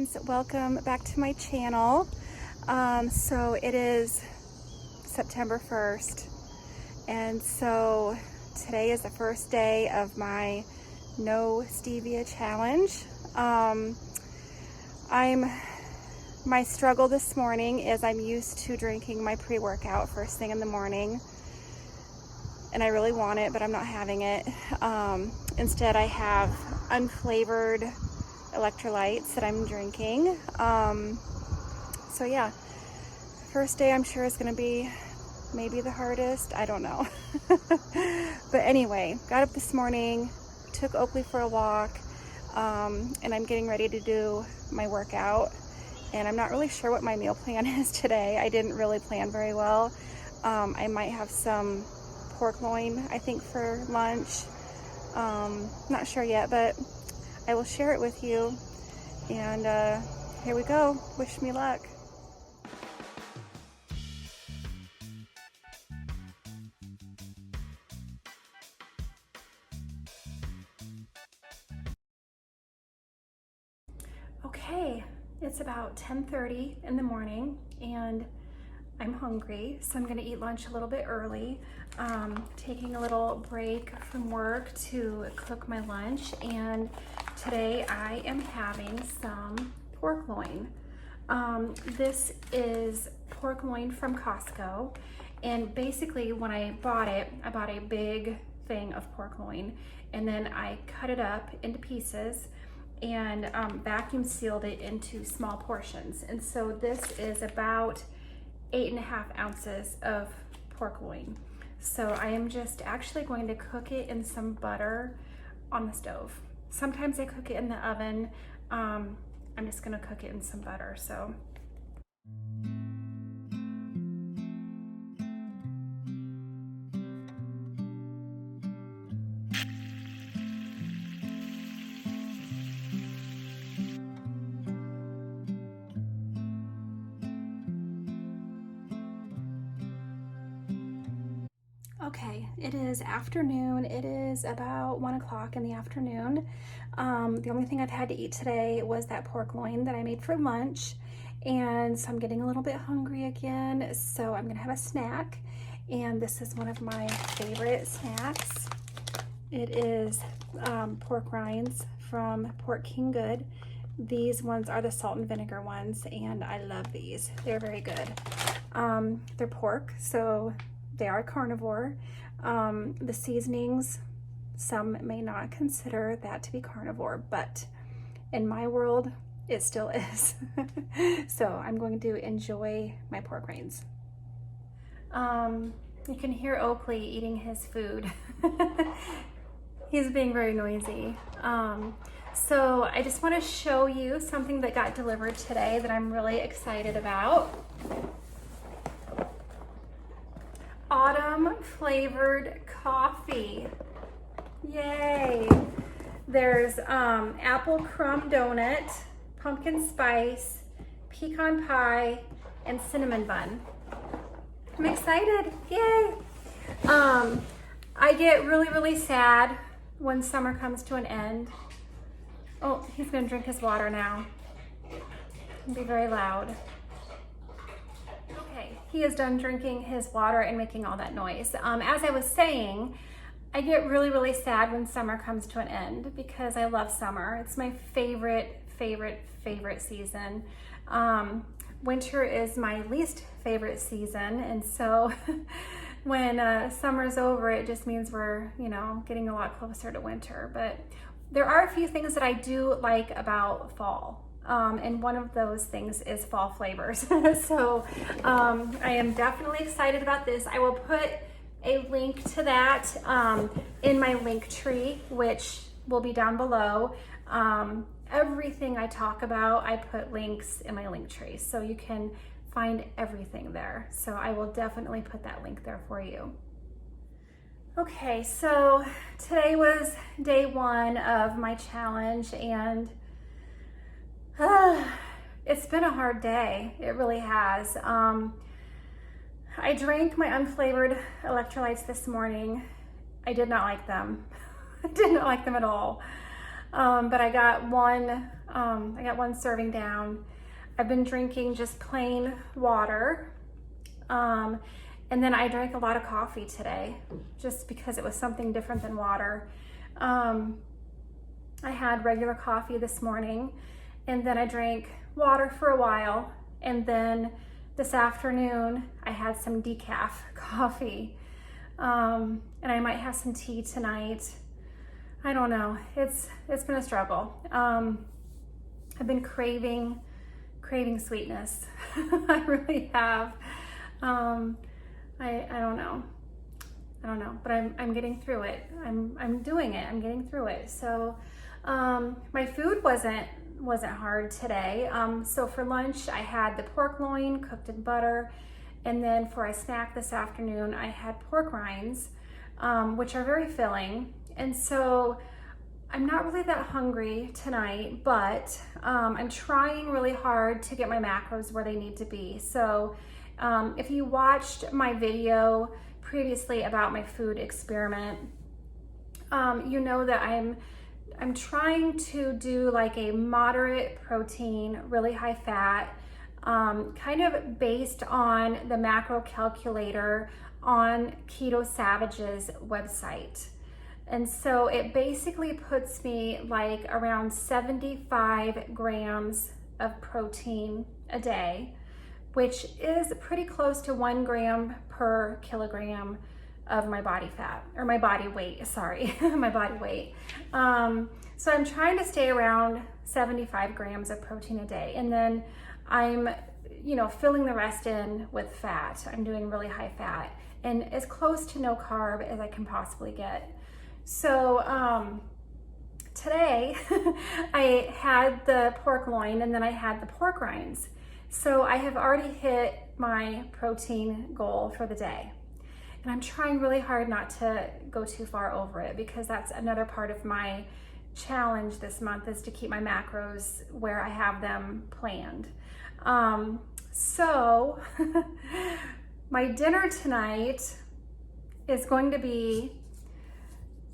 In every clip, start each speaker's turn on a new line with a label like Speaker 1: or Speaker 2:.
Speaker 1: friends, welcome back to my channel. So it is September 1st, and so today is the first day of my No Stevia challenge. My struggle this morning is I'm used to drinking my pre-workout first thing in the morning, and I really want it, but I'm not having it. Instead, I have unflavored electrolytes that I'm drinking. So yeah, first day I'm sure is gonna be maybe the hardest, I don't know. But anyway, got up this morning, took Oakley for a walk, and I'm getting ready to do my workout. And I'm not really sure what my meal plan is today. I didn't really plan very well. I might have some pork loin, I think, for lunch. Not sure yet, but I will share it with you. And here we go. Wish me luck. Okay, it's about 10:30 in the morning and I'm hungry, so I'm gonna eat lunch a little bit early. Taking a little break from work to cook my lunch, and today I am having some pork loin. This is pork loin from Costco, and basically when I bought it, I bought a big thing of pork loin, and then I cut it up into pieces and vacuum sealed it into small portions. And so this is about 8.5 ounces of pork loin. So I am just actually going to cook it in some butter on the stove. Sometimes I cook it in the oven. I'm just gonna cook it in some butter, so. Okay, it is afternoon. It is about 1 o'clock in the afternoon. The only thing I've had to eat today was that pork loin that I made for lunch. And so I'm getting a little bit hungry again. So I'm gonna have a snack. And this is one of my favorite snacks. It is pork rinds from Pork King Good. These ones are the salt and vinegar ones, and I love these. They're very good. They're pork, so they are carnivore. The seasonings, some may not consider that to be carnivore, but in my world, it still is. So I'm going to enjoy my pork rinds. You can hear Oakley eating his food. He's being very noisy. So I just want to show you something that got delivered today that I'm really excited about. Autumn flavored coffee. Yay. There's apple crumb donut, pumpkin spice, pecan pie, and cinnamon bun. I'm excited. Yay. I get really sad when summer comes to an end. Oh, he's gonna drink his water now. It'll be very loud. Okay, he is done drinking his water and making all that noise. As I was saying, I get really sad when summer comes to an end because I love summer. It's my favorite season. Winter is my least favorite season, and so when summer's over, it just means we're, getting a lot closer to winter. But there are a few things that I do like about fall. And one of those things is fall flavors. So I am definitely excited about this. I will put a link to that in my link tree, which will be down below. Everything I talk about, I put links in my link tree, so you can find everything there. So I will definitely put that link there for you. Okay, so today was day 1 of my challenge, and it's been a hard day. It really has. I drank my unflavored electrolytes this morning. I did not like them. I did not like them at all. but I got one serving down. I've been drinking just plain water. And then I drank a lot of coffee today just because it was something different than water. I had regular coffee this morning, and then I drank water for a while, and then this afternoon I had some decaf coffee, and I might have some tea tonight. I don't know. It's been a struggle. I've been craving sweetness. I really have. I don't know, but I'm getting through it. I'm doing it. I'm getting through it. So my food wasn't hard today. So for lunch I had the pork loin cooked in butter, and then for a snack this afternoon I had pork rinds, which are very filling. And so I'm not really that hungry tonight, but I'm trying really hard to get my macros where they need to be. So if you watched my video previously about my food experiment, you know that I'm trying to do like a moderate protein, really high fat, kind of based on the macro calculator on Keto Savage's website. And so it basically puts me like around 75 grams of protein a day, which is pretty close to 1 gram per kilogram of my body fat, or my body weight, sorry, my body weight. So I'm trying to stay around 75 grams of protein a day. And then I'm, filling the rest in with fat. I'm doing really high fat and as close to no carb as I can possibly get. So today I had the pork loin, and then I had the pork rinds. So I have already hit my protein goal for the day. And I'm trying really hard not to go too far over it, because that's another part of my challenge this month, is to keep my macros where I have them planned. So my dinner tonight is going to be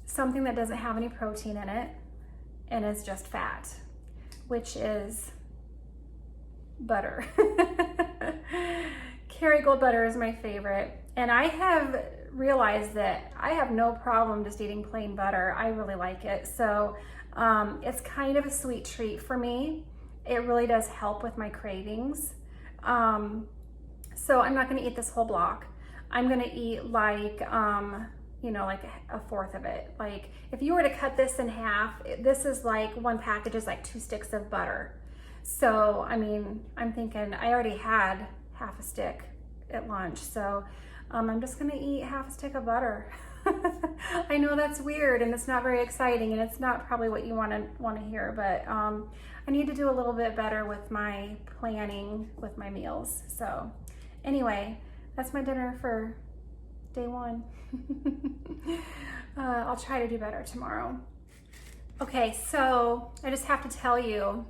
Speaker 1: something that doesn't have any protein in it and is just fat, which is butter. Kerrygold butter is my favorite, and I have realized that I have no problem just eating plain butter. I really like it. So it's kind of a sweet treat for me. It really does help with my cravings. So I'm not going to eat this whole block. I'm going to eat like like a fourth of it. Like if you were to cut this in half, this is like, one package is like 2 sticks of butter. So, I mean, I'm thinking I already had half a stick at lunch. So I'm just gonna eat half a stick of butter. I know that's weird and it's not very exciting, and it's not probably what you wanna hear, but I need to do a little bit better with my planning with my meals. So anyway, that's my dinner for day 1. I'll try to do better tomorrow. Okay, so I just have to tell you,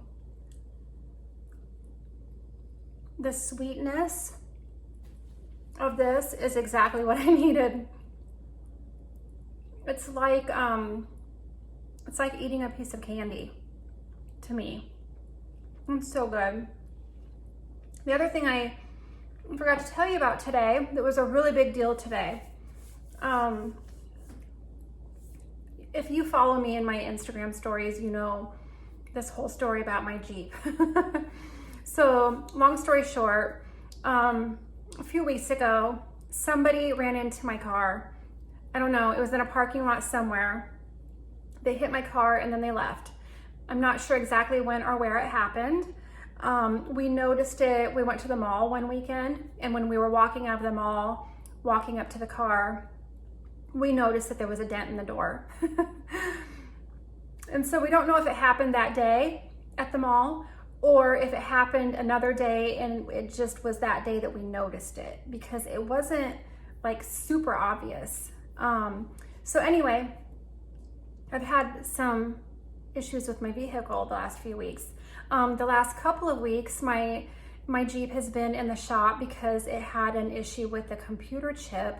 Speaker 1: the sweetness of this is exactly what I needed. It's like eating a piece of candy to me. It's so good. The other thing I forgot to tell you about today that was a really big deal today. If you follow me in my Instagram stories, you know this whole story about my Jeep. So long story short, a few weeks ago, somebody ran into my car. I don't know, it was in a parking lot somewhere. They hit my car and then they left. I'm not sure exactly when or where it happened. We noticed it, we went to the mall one weekend, and when we were walking out of the mall, walking up to the car, we noticed that there was a dent in the door. And so we don't know if it happened that day at the mall, or if it happened another day and it just was that day that we noticed it, because it wasn't like super obvious. So anyway, I've had some issues with my vehicle the last few weeks. The last couple of weeks, my Jeep has been in the shop because it had an issue with the computer chip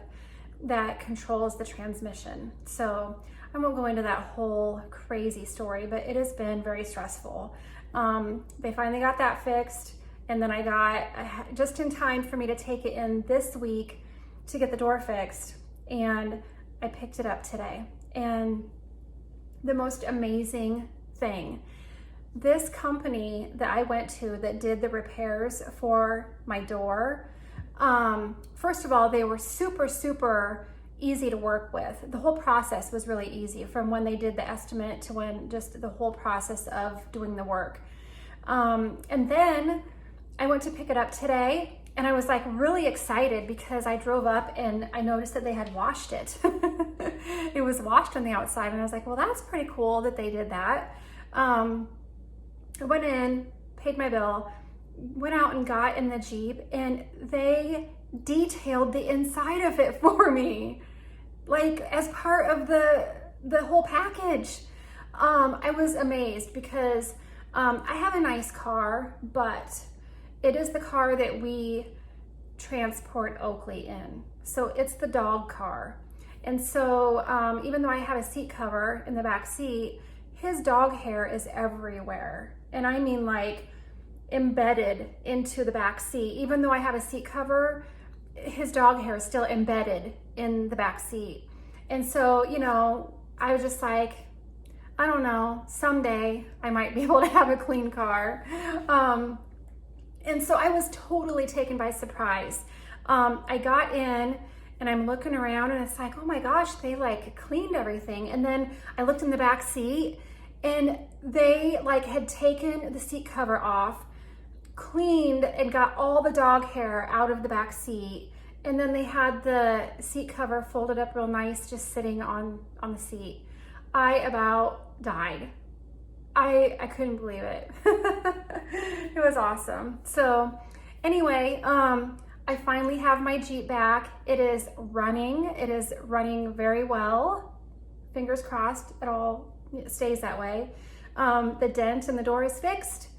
Speaker 1: that controls the transmission. So I won't go into that whole crazy story, but it has been very stressful. They finally got that fixed, and then I got just in time for me to take it in this week to get the door fixed, and I picked it up today. And the most amazing thing, this company that I went to that did the repairs for my door, first of all, they were super easy to work with. The whole process was really easy, from when they did the estimate to when just the whole process of doing the work. And then I went to pick it up today, and I was like really excited because I drove up and I noticed that they had washed it. It was washed on the outside, and I was like, well, that's pretty cool that they did that. I went in, paid my bill, went out and got in the Jeep, and they detailed the inside of it for me, like as part of the whole package. I was amazed because I have a nice car, but it is the car that we transport Oakley in. So it's the dog car. And so even though I have a seat cover in the back seat, his dog hair is everywhere. And I mean like embedded into the back seat. Even though I have a seat cover, his dog hair is still embedded in the back seat. And so, you know, I was just like, I don't know, someday I might be able to have a clean car. And so I was totally taken by surprise. I got in and I'm looking around, and it's like, oh my gosh, they like cleaned everything. And then I looked in the back seat, and they like had taken the seat cover off, cleaned and got all the dog hair out of the back seat. And then they had the seat cover folded up real nice, just sitting on the seat. I about died. I couldn't believe it. It was awesome. So anyway, I finally have my Jeep back. It is running very well. Fingers crossed it stays that way. The dent in the door is fixed.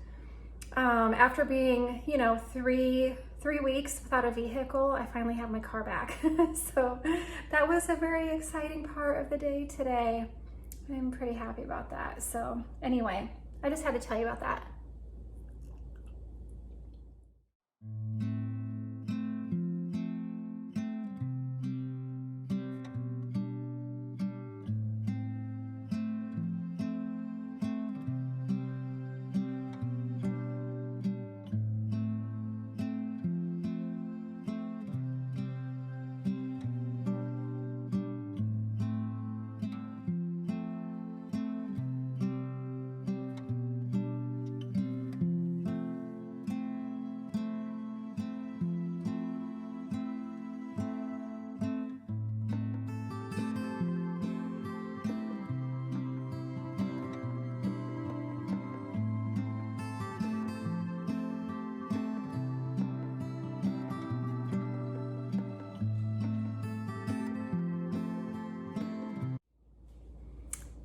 Speaker 1: After being, you know, three weeks without a vehicle, I finally have my car back. So that was a very exciting part of the day today. I'm pretty happy about that. So anyway, I just had to tell you about that.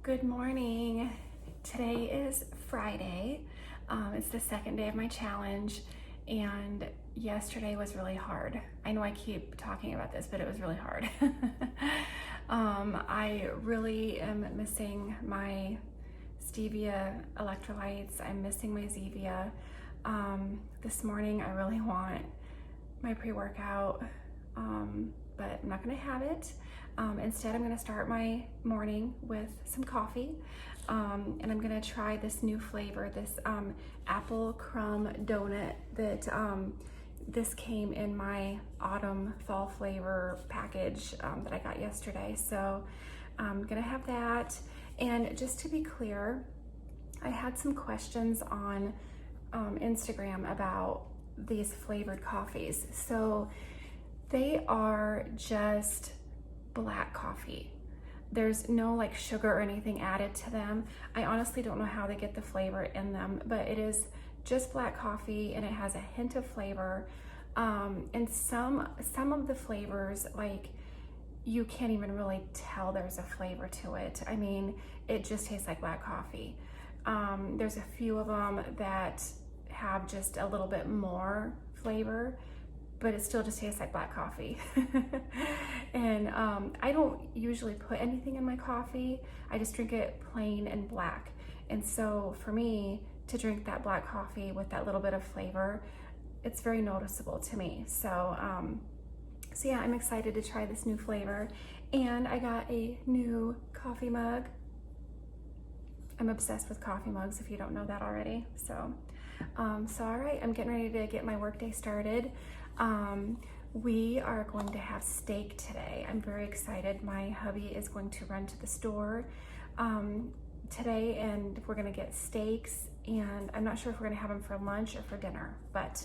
Speaker 1: Good morning. Today is Friday. It's the second day of my challenge, and yesterday was really hard. I know I keep talking about this, but it was really hard. I really am missing my stevia electrolytes. I'm missing my Zevia. This morning I really want my pre-workout, but I'm not gonna have it. Instead, I'm gonna start my morning with some coffee, and I'm gonna try this new flavor, this apple crumb donut that this came in my autumn fall flavor package that I got yesterday. So I'm gonna have that. And just to be clear, I had some questions on Instagram about these flavored coffees. So they are just black coffee. There's no like sugar or anything added to them. I honestly don't know how they get the flavor in them, but it is just black coffee, and it has a hint of flavor. And some of the flavors, like, you can't even really tell there's a flavor to it. I mean, it just tastes like black coffee. There's a few of them that have just a little bit more flavor, but it still just tastes like black coffee. And I don't usually put anything in my coffee. I just drink it plain and black. And so for me to drink that black coffee with that little bit of flavor, it's very noticeable to me. So yeah, I'm excited to try this new flavor. And I got a new coffee mug. I'm obsessed with coffee mugs, if you don't know that already. So all right, I'm getting ready to get my workday started. We are going to have steak today. I'm very excited. My hubby is going to run to the store today, and we're gonna get steaks, and I'm not sure if we're gonna have them for lunch or for dinner, but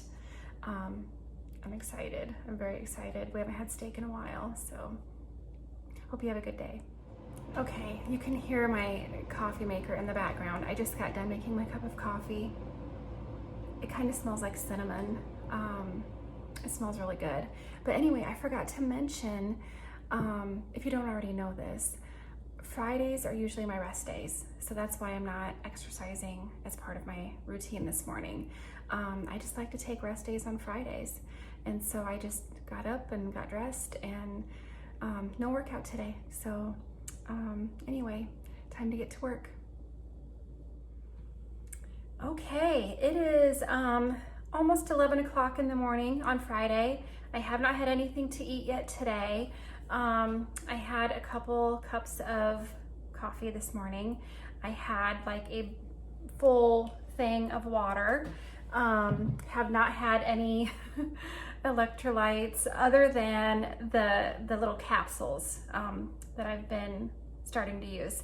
Speaker 1: I'm excited. I'm very excited. We haven't had steak in a while, so hope you have a good day. Okay, you can hear my coffee maker in the background. I just got done making my cup of coffee. It kind of smells like cinnamon. It smells really good. But anyway, I forgot to mention, if you don't already know this, Fridays are usually my rest days. So that's why I'm not exercising as part of my routine this morning. I just like to take rest days on Fridays. And so I just got up and got dressed, and no workout today. So anyway, time to get to work. Okay, it is almost 11 o'clock in the morning on Friday. I have not had anything to eat yet today. I had a couple cups of coffee this morning. I had like a full thing of water. Have not had any electrolytes other than the little capsules that I've been starting to use.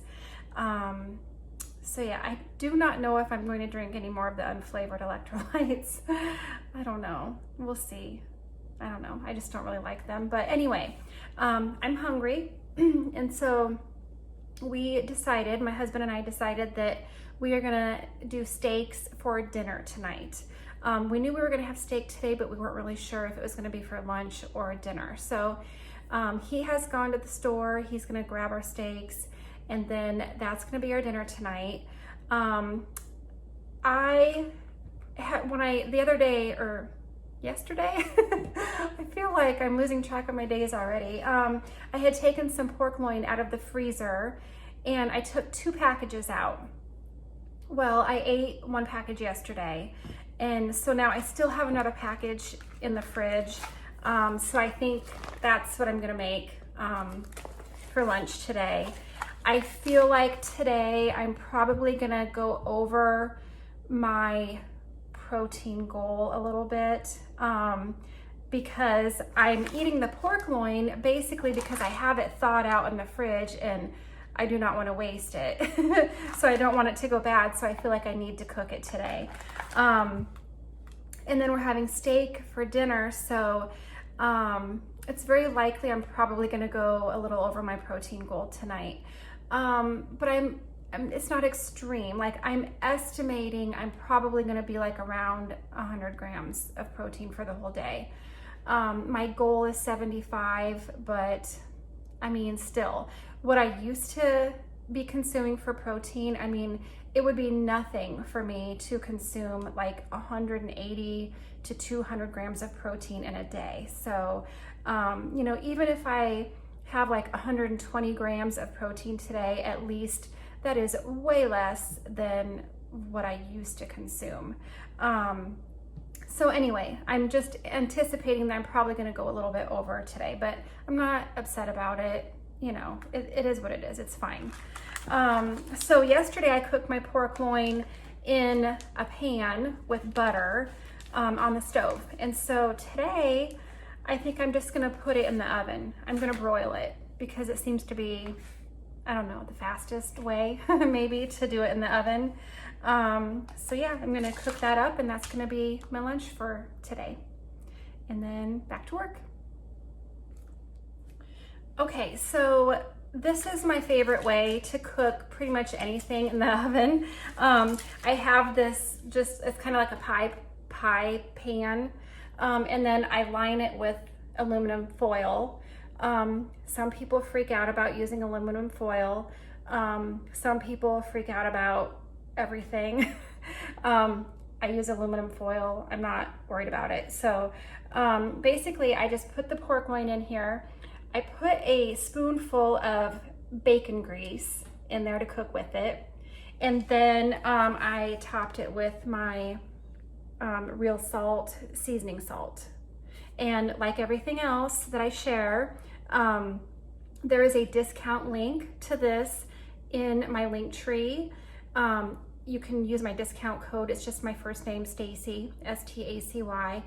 Speaker 1: So yeah, I do not know if I'm going to drink any more of the unflavored electrolytes. I don't know. We'll see. I don't know. I just don't really like them. But anyway, I'm hungry. And so we decided, my husband and I decided that we are gonna do steaks for dinner tonight. We knew we were gonna have steak today, but we weren't really sure if it was gonna be for lunch or dinner. So he has gone to the store. He's gonna grab our steaks, and then that's gonna be our dinner tonight. The other day, or yesterday, I feel like I'm losing track of my days already. I had taken some pork loin out of the freezer, and I took 2 packages out. Well, I ate 1 package yesterday, and so now I still have another package in the fridge. So I think that's what I'm gonna make for lunch today. I feel like today I'm probably gonna go over my protein goal a little bit because I'm eating the pork loin basically because I have it thawed out in the fridge and I do not want to waste it. So I don't want it to go bad, so I feel like I need to cook it today. And then we're having steak for dinner, so it's very likely I'm probably gonna go a little over my protein goal tonight. But it's not extreme. Like, I'm estimating I'm probably gonna be like around 100 grams of protein for the whole day. My goal is 75, but I mean, still, what I used to be consuming for protein, I mean, it would be nothing for me to consume like 180 to 200 grams of protein in a day. So, you know, even if I have like 120 grams of protein today, at least that is way less than what I used to consume. So anyway, I'm just anticipating that I'm probably gonna go a little bit over today, but I'm not upset about it. You know, it is what it is, it's fine. So yesterday I cooked my pork loin in a pan with butter on the stove. And so today, I think I'm just gonna put it in the oven. I'm gonna broil it because it seems to be, I don't know, the fastest way maybe to do it in the oven. So yeah, I'm gonna cook that up, and that's gonna be my lunch for today. And then back to work. Okay, so this is my favorite way to cook pretty much anything in the oven. I have this it's kind of like a pie pan, and then I line it with aluminum foil. Some people freak out about using aluminum foil. Some people freak out about everything. I use aluminum foil. I'm not worried about it. So basically I just put the pork loin in here. I put a spoonful of bacon grease in there to cook with it. And then I topped it with my real salt, seasoning salt. And like everything else that I share, there is a discount link to this in my link tree. You can use my discount code. It's just my first name, Stacy, S-T-A-C-Y.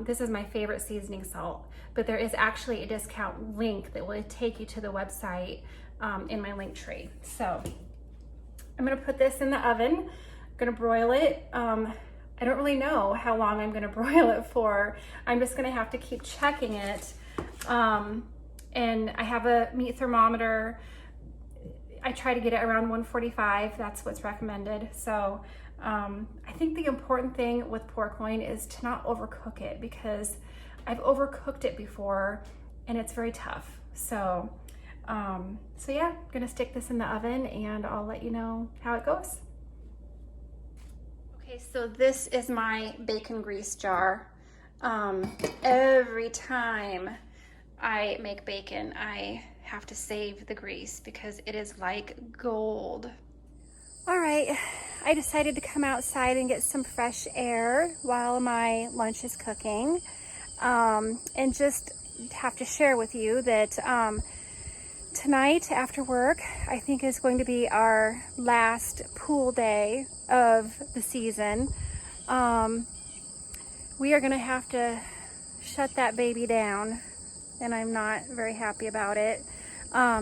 Speaker 1: This is my favorite seasoning salt, but there is actually a discount link that will take you to the website in my link tree. So I'm gonna put this in the oven. I'm gonna broil it. I don't really know how long I'm gonna broil it for. I'm just gonna have to keep checking it. And I have a meat thermometer. I try to get it around 145. That's what's recommended. So I think the important thing with pork loin is to not overcook it, because I've overcooked it before and it's very tough. So, yeah, I'm gonna stick this in the oven and I'll let you know how it goes. Okay, so this is my bacon grease jar. Every time I make bacon, I have to save the grease because it is like gold. All right, I decided to come outside and get some fresh air while my lunch is cooking. And just have to share with you that tonight after work, I think is going to be our last pool day of the season. We are gonna have to shut that baby down, and I'm not very happy about it.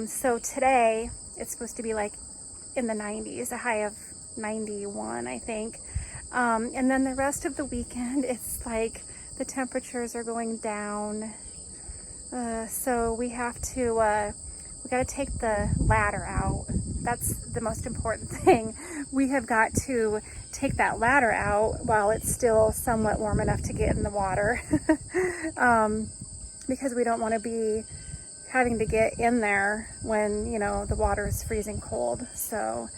Speaker 1: So today, it's supposed to be like in the 90s, a high of 91, I think. And then the rest of the weekend, it's like the temperatures are going down. So we have to, we gotta take the ladder out. That's the most important thing. We have got to take that ladder out while it's still somewhat warm enough to get in the water. Because we don't want to be having to get in there when, you know, the water is freezing cold. So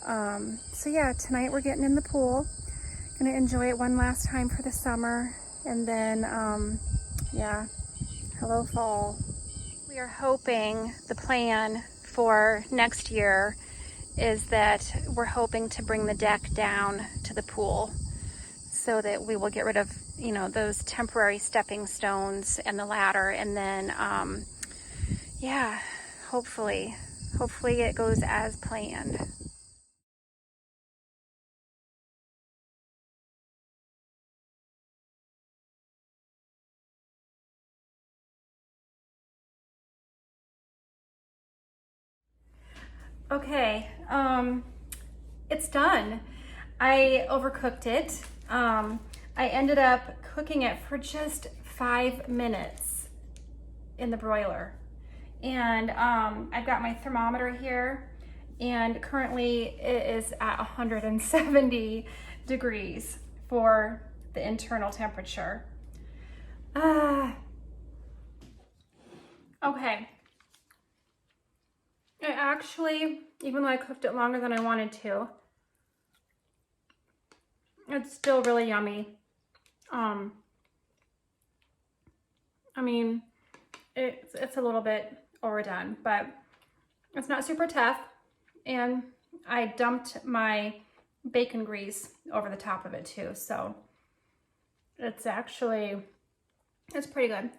Speaker 1: yeah, tonight we're getting in the pool. Gonna enjoy it one last time for the summer, and then yeah, hello fall. We are hoping the plan for next year is that we're hoping to bring the deck down to the pool so that we will get rid of, you know, those temporary stepping stones and the ladder, and then yeah, hopefully it goes as planned. Okay, it's done. I overcooked it. I ended up cooking it for just 5 minutes in the broiler. And I've got my thermometer here, and currently it is at 170 degrees for the internal temperature. Okay. It actually, even though I cooked it longer than I wanted to, it's still really yummy. I mean, it's a little bit overdone, but it's not super tough. And I dumped my bacon grease over the top of it too, so it's pretty good.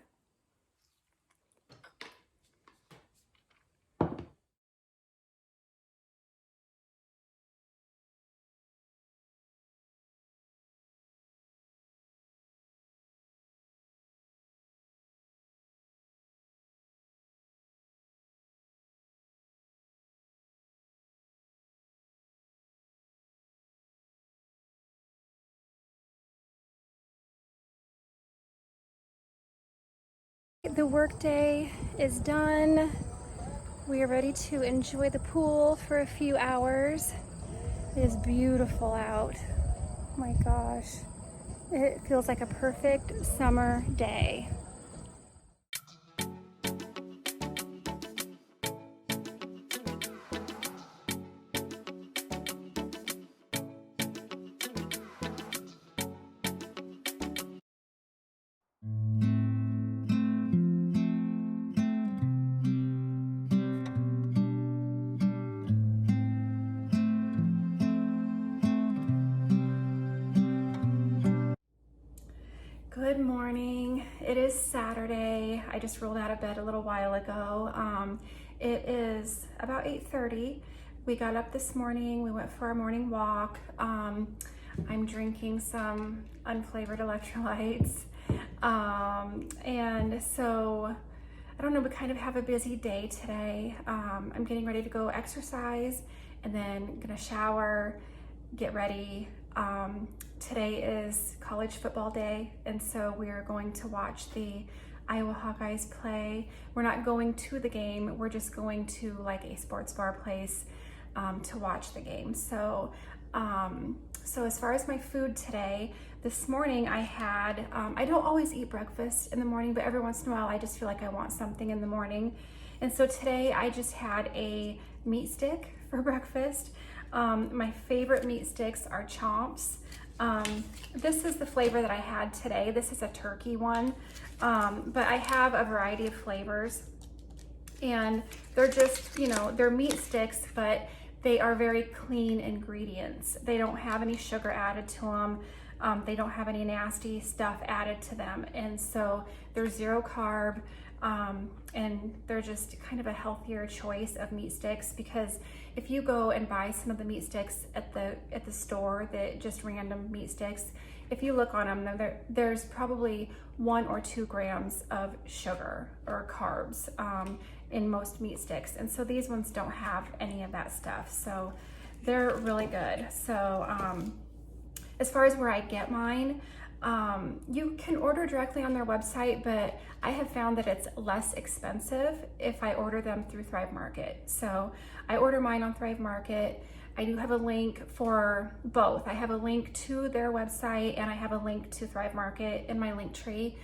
Speaker 1: The workday is done. We are ready to enjoy the pool for a few hours. It is beautiful out. Oh my gosh. It feels like a perfect summer day. Good morning. It is Saturday. I just rolled out of bed a little while ago. It is about 8:30. We got up this morning. We went for our morning walk. I'm drinking some unflavored electrolytes. And so, I don't know, we kind of have a busy day today. I'm getting ready to go exercise and then gonna shower, get ready. Today is college football day, and so we are going to watch the Iowa Hawkeyes play. We're not going to the game, we're just going to like a sports bar place to watch the game. So as far as my food today, this morning I had, I don't always eat breakfast in the morning, but every once in a while I just feel like I want something in the morning. And so today I just had a meat stick for breakfast. My favorite meat sticks are Chomps. This is the flavor that I had today. This is a turkey one, but I have a variety of flavors, and they're just, you know, they're meat sticks, but they are very clean ingredients. They don't have any sugar added to them. They don't have any nasty stuff added to them. And so they're zero carb, and they're just kind of a healthier choice of meat sticks, because if you go and buy some of the meat sticks at the store, that just random meat sticks, if you look on them, there's probably 1 or 2 grams of sugar or carbs in most meat sticks. And so these ones don't have any of that stuff. So they're really good. So as far as where I get mine, you can order directly on their website, but I have found that it's less expensive if I order them through Thrive Market. So I order mine on Thrive Market. I do have a link for both. I have a link to their website and I have a link to Thrive Market in my link tree.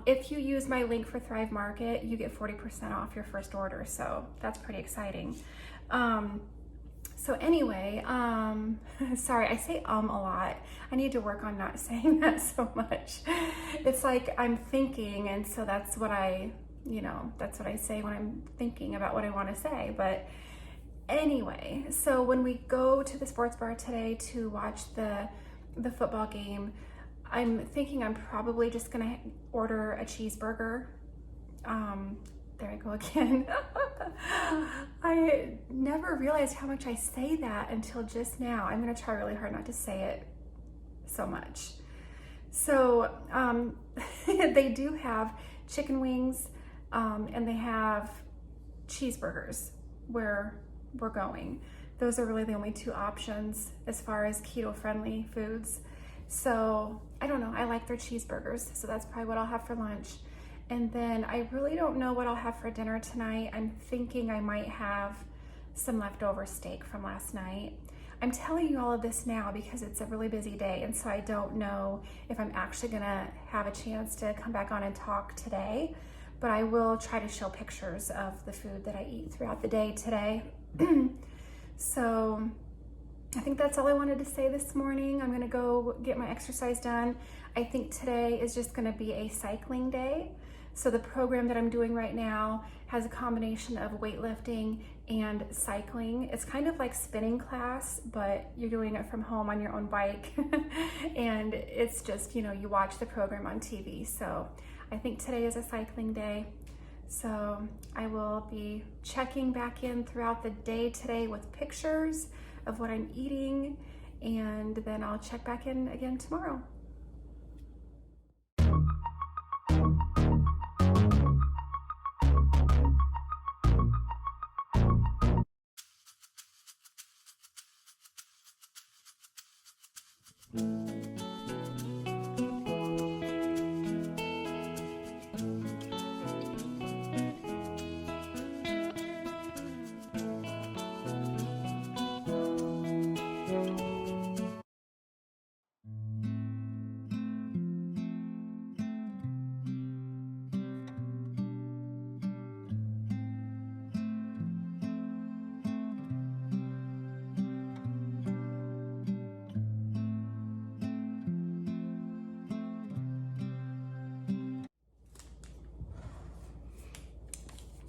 Speaker 1: If you use my link for Thrive Market, you get 40% off your first order. So that's pretty exciting. So anyway, sorry, I say a lot. I need to work on not saying that so much. It's like I'm thinking, and so that's what that's what I say when I'm thinking about what I want to say. But anyway, so when we go to the sports bar today to watch the football game, I'm thinking I'm probably just gonna order a cheeseburger. There I go again. I never realized how much I say that until just now. I'm gonna try really hard not to say it so much. So they do have chicken wings, and they have cheeseburgers where we're going. Those are really the only 2 options as far as keto-friendly foods. So I don't know, I like their cheeseburgers, so that's probably what I'll have for lunch. And then I really don't know what I'll have for dinner tonight. I'm thinking I might have some leftover steak from last night. I'm telling you all of this now because it's a really busy day, and so I don't know if I'm actually gonna have a chance to come back on and talk today, but I will try to show pictures of the food that I eat throughout the day today. So I think that's all I wanted to say this morning. I'm gonna go get my exercise done. I think today is just gonna be a cycling day. So the program that I'm doing right now has a combination of weightlifting and cycling. It's kind of like spinning class, but you're doing it from home on your own bike. And it's just, you watch the program on TV. So I think today is a cycling day. So I will be checking back in throughout the day today with pictures of what I'm eating, and then I'll check back in again tomorrow.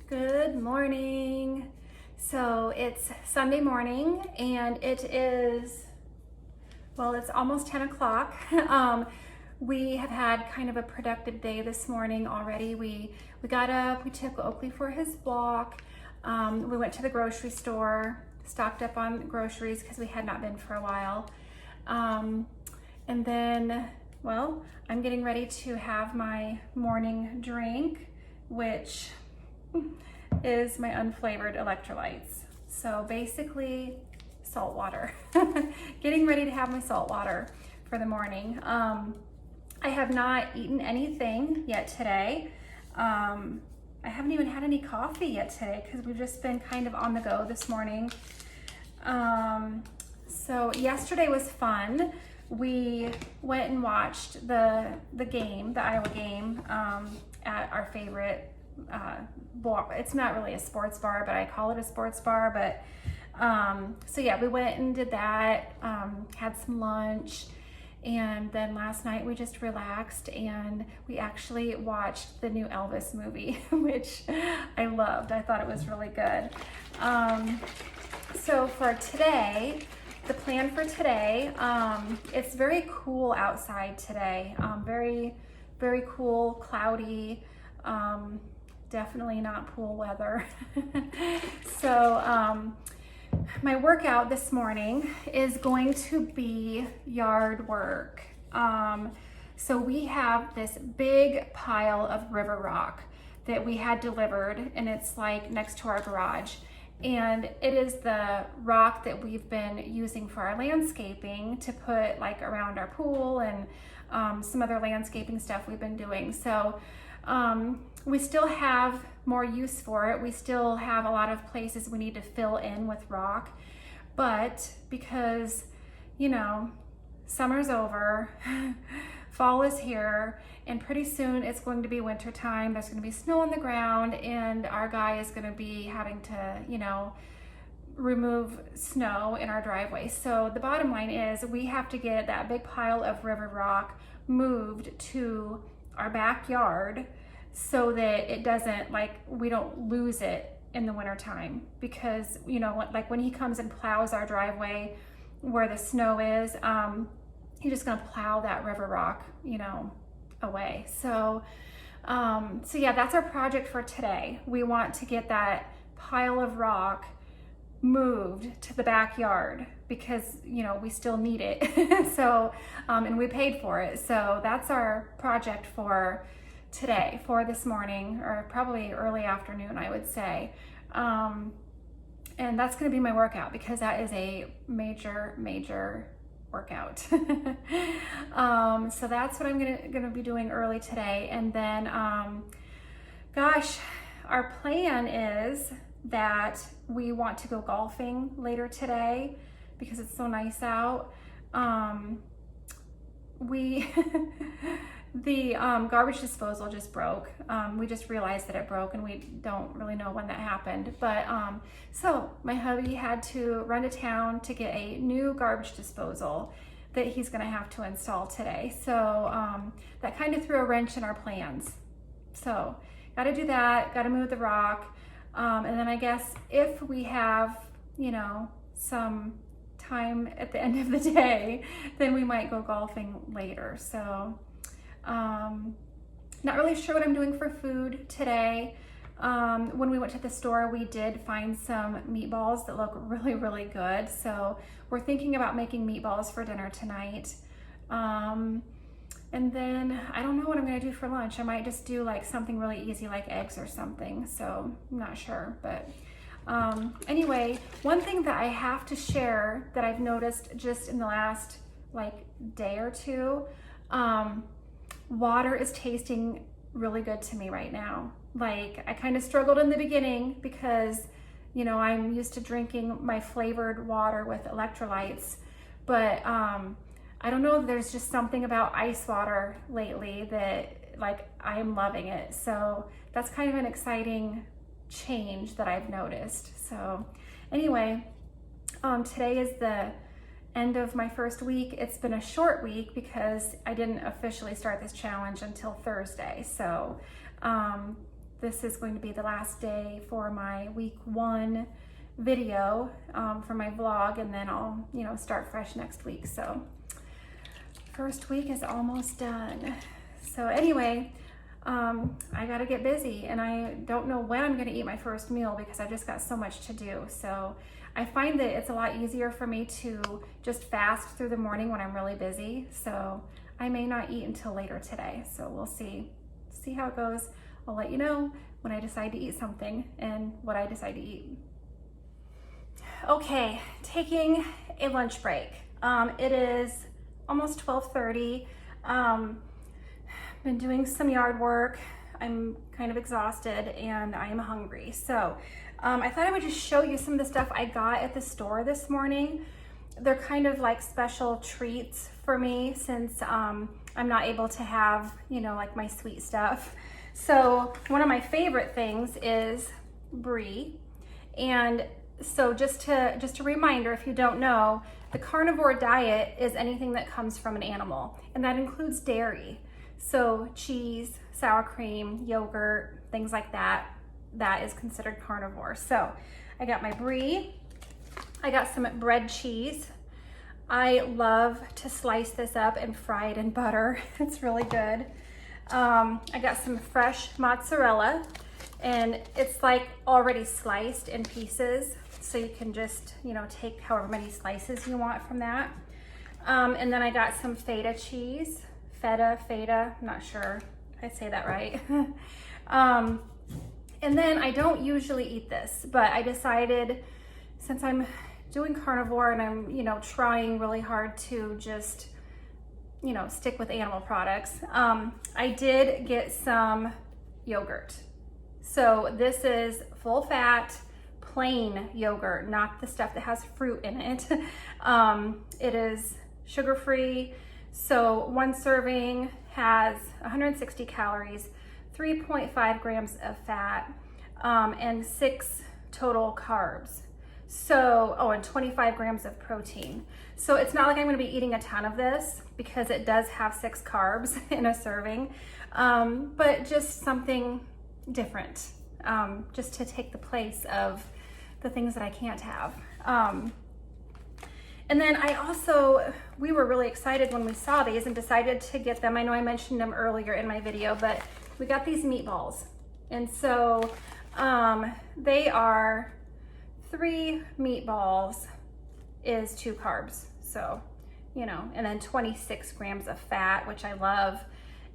Speaker 1: Good morning. So it's Sunday morning and it is, well, it's almost 10 o'clock. We have had kind of a productive day this morning already. We got up, we took Oakley for his walk. We went to the grocery store, stocked up on groceries because we had not been for a while. And then, well, I'm getting ready to have my morning drink, which is my unflavored electrolytes. So basically salt water. Getting ready to have my salt water for the morning. I have not eaten anything yet today. I haven't even had any coffee yet today because we've just been kind of on the go this morning. So yesterday was fun. We went and watched the game, the Iowa game, at our favorite bar. It's not really a sports bar, but I call it a sports bar. But so yeah, we went and did that, had some lunch, and then last night we just relaxed and we actually watched the new Elvis movie, which I loved. I thought it was really good. So for today, the plan for today, it's very cool outside today. Very, very cool, cloudy, definitely not pool weather. So my workout this morning is going to be yard work. So we have this big pile of river rock that we had delivered, and it's like next to our garage. And it is the rock that we've been using for our landscaping to put like around our pool and some other landscaping stuff we've been doing. So we still have more use for it. We still have a lot of places we need to fill in with rock, but because, you know, summer's over, fall is here, and pretty soon it's going to be winter time. There's going to be snow on the ground, and our guy is going to be having to, you know, remove snow in our driveway. So the bottom line is we have to get that big pile of river rock moved to our backyard so that it doesn't, like, we don't lose it in the winter time, because, you know, like when he comes and plows our driveway where the snow is, he's just gonna plow that river rock, you know, away. So so yeah, that's our project for today. We want to get that pile of rock moved to the backyard because, you know, we still need it. So and we paid for it. So that's our project for today, for this morning, or probably early afternoon, I would say. And that's going to be my workout because that is a major workout. So that's what I'm gonna be doing early today. And then gosh, our plan is that we want to go golfing later today because it's so nice out. The garbage disposal just broke. We just realized that it broke, and we don't really know when that happened. But so my hubby had to run to town to get a new garbage disposal that he's gonna have to install today. So that kind of threw a wrench in our plans. So gotta do that, gotta move the rock. And then I guess if we have, you know, some time at the end of the day, then we might go golfing later. So not really sure what I'm doing for food today. When we went to the store, we did find some meatballs that look really good. So we're thinking about making meatballs for dinner tonight. And then I don't know what I'm gonna do for lunch. I might just do like something really easy like eggs or something. So I'm not sure, but anyway, one thing that I have to share that I've noticed just in the last like day or two, water is tasting really good to me right now. Like, I kind of struggled in the beginning because, you know, I'm used to drinking my flavored water with electrolytes, but I don't know, there's just something about ice water lately that, like, I am loving it. So that's kind of an exciting change that I've noticed. So anyway, today is the end of my first week. It's been a short week because I didn't officially start this challenge until Thursday. So this is going to be the last day for my week 1 video for my vlog, and then I'll, you know, start fresh next week. So first week is almost done. So anyway, I gotta get busy, and I don't know when I'm gonna eat my first meal because I've just got so much to do. So I find that it's a lot easier for me to just fast through the morning when I'm really busy. So I may not eat until later today. So we'll see how it goes. I'll let you know when I decide to eat something and what I decide to eat. Okay, taking a lunch break. It is almost 12:30. Been doing some yard work. I'm kind of exhausted and I'm hungry. So I thought I would just show you some of the stuff I got at the store this morning. They're kind of like special treats for me since I'm not able to have, you know, like my sweet stuff. So one of my favorite things is brie. And so just a reminder, if you don't know, the carnivore diet is anything that comes from an animal, and that includes dairy. So cheese, sour cream, yogurt, things like that, that is considered carnivore. So I got my brie. I got some bread cheese. I love to slice this up and fry it in butter. It's really good. I got some fresh mozzarella, and it's like already sliced in pieces. So you can just, you know, take however many slices you want from that. And then I got some feta cheese. Feta, I'm not sure if I say that right. And then I don't usually eat this, but I decided since I'm doing carnivore and I'm, you know, trying really hard to just, you know, stick with animal products, I did get some yogurt. So this is full fat, plain yogurt, not the stuff that has fruit in it. It is sugar-free. So one serving has 160 calories, 3.5 grams of fat, and 6 total carbs. So, and 25 grams of protein. So it's not like I'm gonna be eating a ton of this because it does have 6 carbs in a serving, but just something different, just to take the place of the things that I can't have. And then we were really excited when we saw these and decided to get them. I know I mentioned them earlier in my video, but we got these meatballs. And so they are 3 meatballs is 2 carbs. So, you know, and then 26 grams of fat, which I love,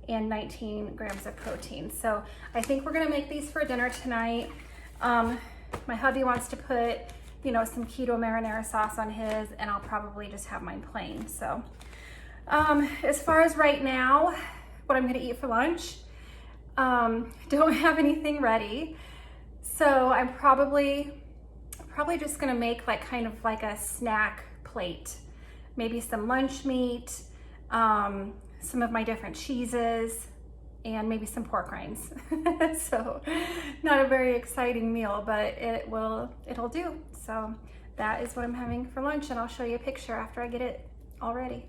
Speaker 1: and 19 grams of protein. So I think we're gonna make these for dinner tonight. My hubby wants to put, you know, some keto marinara sauce on his, and I'll probably just have mine plain. So as far as right now, what I'm gonna eat for lunch, don't have anything ready. So I'm probably just gonna make like kind of like a snack plate, maybe some lunch meat, some of my different cheeses, and maybe some pork rinds. So not a very exciting meal, but it'll do. So that is what I'm having for lunch, and I'll show you a picture after I get it all ready.